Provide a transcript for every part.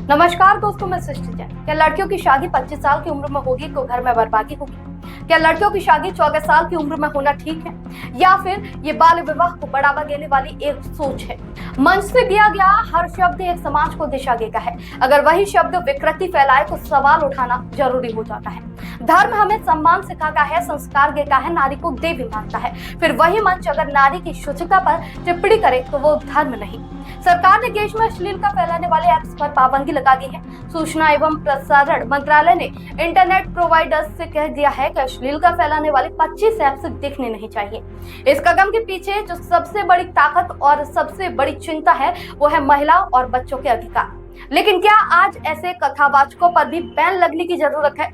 नमस्कार दोस्तों, मैं सृष्टि जैन। क्या लड़कियों की शादी 25 साल की उम्र में होगी तो घर में बर्बादी होगी? क्या लड़कियों की शादी 14 साल की उम्र में होना ठीक है, या फिर ये बाल विवाह को बढ़ावा देने वाली एक सोच है? मंच से दिया गया हर शब्द एक समाज को दिशा देता है। अगर वही शब्द विकृति फैलाए तो सवाल उठाना जरूरी हो जाता है। धर्म हमें सम्मान सिखाता है, संस्कार देता है, नारी को देवी मानता है। फिर वही मंच अगर नारी की शुचिता पर टिप्पणी करे तो वो धर्म नहीं। सरकार ने देश में अश्लीलता फैलाने वाले ऐप्स पर पाबंदी लगा दी है। सूचना एवं प्रसारण मंत्रालय ने इंटरनेट प्रोवाइडर्स से कह दिया है कि अश्लीलता फैलाने वाले 25 ऐप्स दिखने नहीं चाहिए। इस कदम के पीछे जो सबसे बड़ी ताकत और सबसे बड़ी चिंता है वो है महिला और बच्चों के अधिकार। लेकिन क्या आज ऐसे कथावाचकों पर भी बैन लगने की जरूरत है?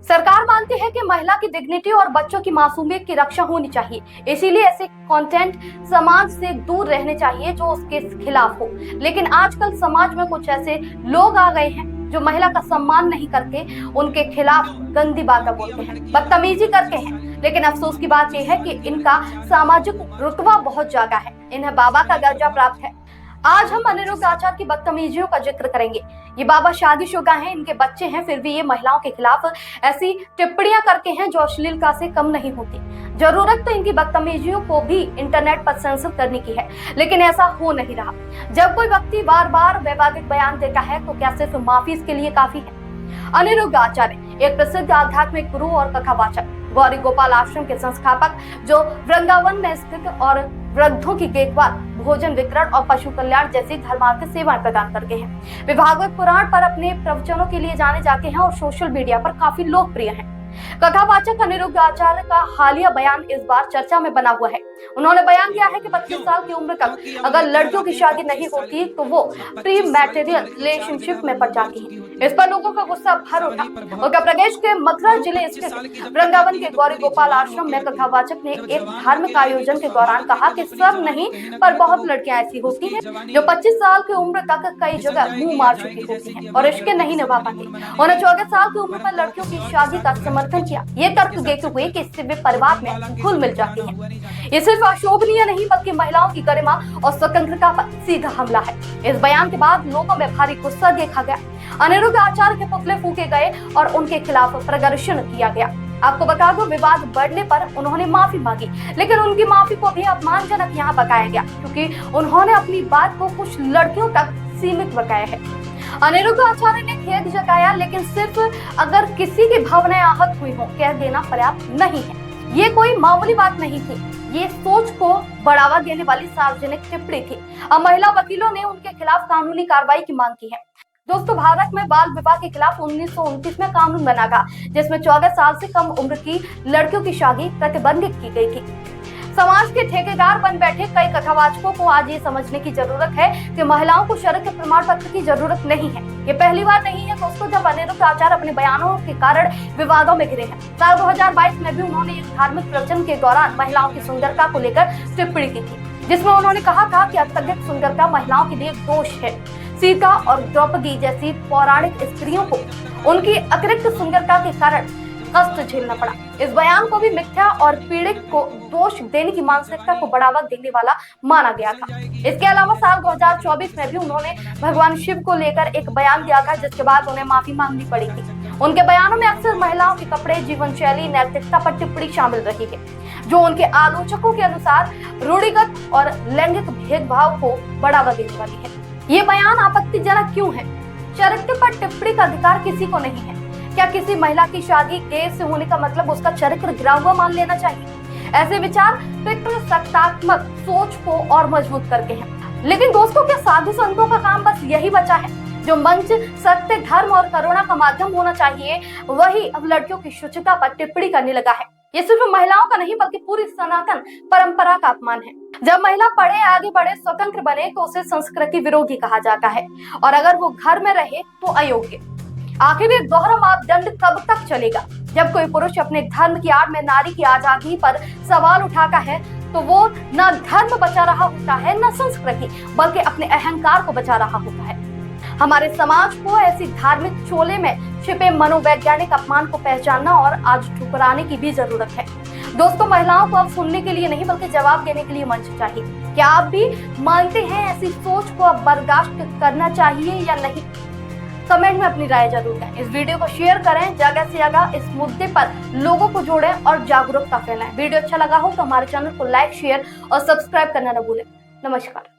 सरकार मानती है कि महिला की डिग्निटी और बच्चों की मासूमियत की रक्षा होनी चाहिए, इसीलिए ऐसे कंटेंट समाज से दूर रहने चाहिए जो उसके खिलाफ हो। लेकिन आजकल समाज में कुछ ऐसे लोग आ गए हैं जो महिला का सम्मान नहीं करके उनके खिलाफ गंदी बातें बोलते हैं, बदतमीजी करते हैं। लेकिन अफसोस की बात यह है कि इनका सामाजिक रुतबा बहुत ज्यादा है, इन्हें बाबा का दर्जा प्राप्त है। आज हम अनिरुद्ध आचार्य की बदतमीजियों का जिक्र करेंगे। ये बाबा शादीशुदा हैं, इनके बच्चे हैं, फिर भी ये महिलाओं के खिलाफ ऐसी टिप्पणियां करते हैं जो अश्लीलता से कम नहीं होती। जरूरत तो इनकी बदतमीजियों को भी इंटरनेट पर सेंसर करने की है, लेकिन ऐसा हो नहीं रहा। जब कोई व्यक्ति बार बार विवादित बयान देता है तो क्या सिर्फ माफी इसके लिए काफी है? अनिरुद्ध आचार्य एक प्रसिद्ध आध्यात्मिक गुरु और कथावाचक, गौरी गोपाल आश्रम के संस्थापक, जो वृंदावन में स्थित और वृद्धों की देखभाल, भोजन वितरण और पशु कल्याण जैसी धर्मार्थ सेवाएं प्रदान करते हैं। वे भागवत पुराण पर अपने प्रवचनों के लिए जाने जाते हैं और सोशल मीडिया पर काफी लोकप्रिय हैं। कथावाचक अनिरुद्ध आचार्य का हालिया बयान इस बार चर्चा में बना हुआ है। उन्होंने बयान किया है कि 25 साल की उम्र तक अगर लड़कियों की शादी नहीं होती तो वो प्री मैरिटल रिलेशनशिप में पड़ जाती है। इस पर लोगों का गुस्सा भर उठा। उत्तर प्रदेश के मथुरा जिले स्थित वृंदावन के गौरी गोपाल आश्रम में कथावाचक ने एक धार्मिक आयोजन के दौरान कहा कि सब नहीं पर बहुत लड़कियां ऐसी होती हैं जो 25 साल की उम्र तक कई जगह मुंह मार चुकी होती हैं और रिश्ते नहीं निभा पाती। उन्हें 14 साल की उम्र में लड़कियों की शादी का समर्थन किया। ये तर्क देते हुए कि इससे वे परिवार में घुल मिल जाती हैं। ये सिर्फ अशोभनीय नहीं बल्कि महिलाओं की गरिमा और स्वतंत्रता पर सीधा हमला है। इस बयान के बाद लोगों में भारी गुस्सा देखा गया। अनिरुद्ध आचार्य के पुतले फूके गए और उनके खिलाफ प्रदर्शन किया गया। आपको बता दो, विवाद बढ़ने पर उन्होंने माफी मांगी, लेकिन उनकी माफी को भी अपमानजनक यहाँ बताया गया क्योंकि उन्होंने अपनी बात को कुछ लड़कियों तक सीमित बताया है। अनिरुद्ध आचार्य ने खेद जताया, लेकिन सिर्फ अगर किसी की भावनाएं आहत हुई हो कह देना पर्याप्त नहीं है। ये कोई मामूली बात नहीं थी, ये सोच को बढ़ावा देने वाली सार्वजनिक टिप्पणी थी। अब महिला वकीलों ने उनके खिलाफ कानूनी कार्रवाई की मांग की है। दोस्तों, भारत में बाल विवाह के खिलाफ 1929 में कानून बना था, जिसमें 14 साल से कम उम्र की लड़कियों की शादी प्रतिबंधित की गई थी। समाज के ठेकेदार बन बैठे कई कथावाचकों को आज ये समझने की जरूरत है कि महिलाओं को शर्त के प्रमाण पत्र की जरूरत नहीं है। ये पहली बार नहीं है दोस्तों जब अनिरुद्ध आचार्य अपने बयानों के कारण विवादों में घिरे हैं। साल 2022 में भी उन्होंने एक धार्मिक प्रवचन के दौरान महिलाओं की सुंदरता को लेकर टिप्पणी की थी, जिसमें उन्होंने कहा था कि अत्यधिक सुंदरता महिलाओं के लिए एक दोष है। सीता और द्रौपदी जैसी पौराणिक स्त्रियों को उनकी अतिरिक्त सुंदरता के कारण कष्ट झेलना पड़ा। इस बयान को भी मिथ्या और पीड़ित को दोष देने की मानसिकता को बढ़ावा देने वाला माना गया था। इसके अलावा साल 2024 में भी उन्होंने भगवान शिव को लेकर एक बयान दिया था, जिसके बाद उन्हें माफी मांगनी पड़ी थी। उनके बयानों में अक्सर महिलाओं के कपड़े, जीवन शैली, नैतिकता पर टिप्पणी शामिल रही है, जो उनके आलोचकों के अनुसार रूढ़िगत और लैंगिक भेदभाव को बढ़ावा देने वाली है। ये बयान आपत्तिजनक क्यों है? चरित्र पर टिप्पणी का अधिकार किसी को नहीं है। क्या किसी महिला की शादी गैर से होने का मतलब उसका चरित्र गिरा हुआ मान लेना चाहिए? ऐसे विचार पितृसत्तात्मक सोच को और मजबूत करते हैं। लेकिन दोस्तों, क्या साधु संतों का काम बस यही बचा है? जो मंच सत्य, धर्म और करुणा का माध्यम होना चाहिए, वही अब लड़कियों की शुचिता पर टिप्पणी करने लगा है। ये सिर्फ महिलाओं का नहीं बल्कि पूरी सनातन परंपरा का अपमान है। जब महिला पढ़े, आगे बढ़े, स्वतंत्र बने तो उसे संस्कृति विरोधी कहा जाता है, और अगर वो घर में रहे तो अयोग्य। आखिर ये दोहरा मापदंड कब तक चलेगा? जब कोई पुरुष अपने धर्म की आड़ में नारी की आजादी पर सवाल उठाता है तो वो न धर्म बचा रहा होता है, न संस्कृति, बल्कि अपने अहंकार को बचा रहा होता है। हमारे समाज को ऐसी धार्मिक चोले में छिपे मनोवैज्ञानिक अपमान को पहचानना और आज ठुकराने की भी जरूरत है। दोस्तों, महिलाओं को अब सुनने के लिए नहीं बल्कि जवाब देने के लिए मंच चाहिए। क्या आप भी मानते हैं ऐसी सोच को अब बर्दाश्त करना चाहिए या नहीं? कमेंट में अपनी राय जरूर दें। इस वीडियो को शेयर करें, जगह से जगह इस मुद्दे पर लोगों को जोड़ें और जागरूकता फैलाएं। वीडियो अच्छा लगा हो तो हमारे चैनल को लाइक, शेयर और सब्सक्राइब करना न भूलें। नमस्कार।